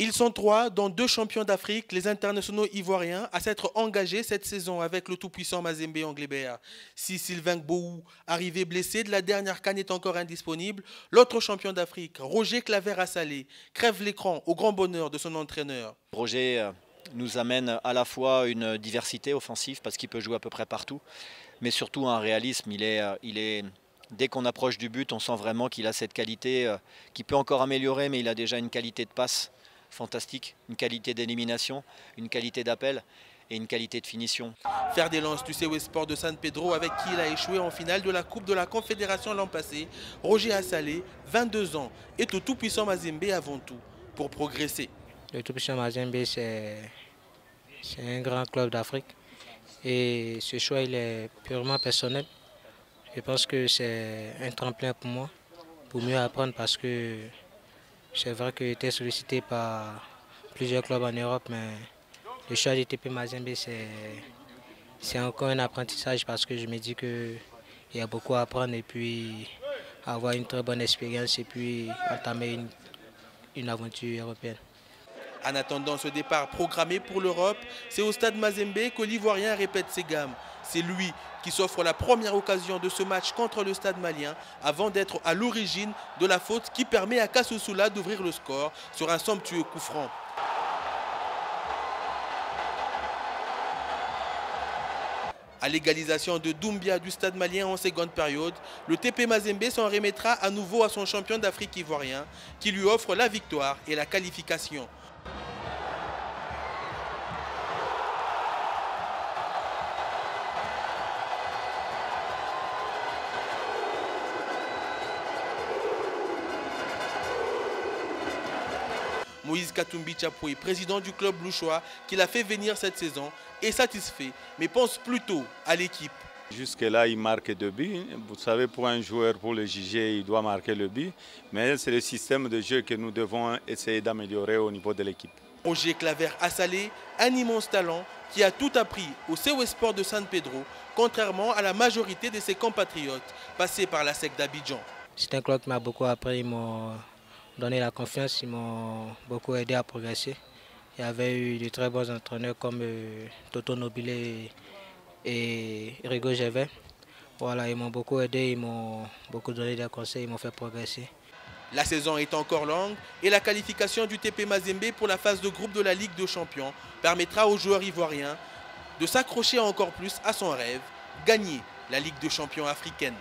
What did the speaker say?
Ils sont trois, dont deux champions d'Afrique, les internationaux ivoiriens, à s'être engagés cette saison avec le tout-puissant Mazembe Anglebert. Si Sylvain Gbowou, arrivé blessé de la dernière CAN, est encore indisponible, l'autre champion d'Afrique, Roger Claver-Assalé, crève l'écran au grand bonheur de son entraîneur. Roger nous amène à la fois une diversité offensive parce qu'il peut jouer à peu près partout, mais surtout un réalisme. Dès qu'on approche du but, on sent vraiment qu'il a cette qualité qu'il peut encore améliorer, mais il a déjà une qualité de passe fantastique, une qualité d'élimination, une qualité d'appel et une qualité de finition. Fer des Lances du COS Sport de San Pedro, avec qui il a échoué en finale de la Coupe de la Confédération l'an passé, Roger Assalé, 22 ans, est au tout-puissant Mazembe avant tout, pour progresser. Le tout-puissant Mazembe, c'est un grand club d'Afrique et ce choix il est purement personnel. Je pense que c'est un tremplin pour moi, pour mieux apprendre parce que c'est vrai que j'ai été sollicité par plusieurs clubs en Europe, mais le choix du TP Mazembe, c'est encore un apprentissage parce que je me dis qu'il y a beaucoup à apprendre et puis avoir une très bonne expérience et puis entamer une aventure européenne. En attendant ce départ programmé pour l'Europe, c'est au stade Mazembe que l'Ivoirien répète ses gammes. C'est lui qui s'offre la première occasion de ce match contre le stade malien avant d'être à l'origine de la faute qui permet à Kassoussoula d'ouvrir le score sur un somptueux coup franc. À l'égalisation de Doumbia du stade malien en seconde période, le TP Mazembe s'en remettra à nouveau à son champion d'Afrique ivoirien qui lui offre la victoire et la qualification. Moïse Katumbi Chapoué, président du club louchois qui l'a fait venir cette saison, est satisfait, mais pense plutôt à l'équipe. Jusque-là, il marque 2 buts. Vous savez, pour un joueur, pour le juger, il doit marquer le but. Mais c'est le système de jeu que nous devons essayer d'améliorer au niveau de l'équipe. Roger Claver-Assalé, un immense talent qui a tout appris au COS Sport de San Pedro, contrairement à la majorité de ses compatriotes passés par la SEC d'Abidjan. C'est un club qui m'a beaucoup appris, ils m'ont donné la confiance, ils m'ont beaucoup aidé à progresser. Il y avait eu de très bons entraîneurs comme Toto Nobilé et Rigo Gervais. Voilà, ils m'ont beaucoup aidé, ils m'ont beaucoup donné des conseils, ils m'ont fait progresser. La saison est encore longue et la qualification du TP Mazembe pour la phase de groupe de la Ligue des Champions permettra aux joueurs ivoiriens de s'accrocher encore plus à son rêve, gagner la Ligue des Champions africaine.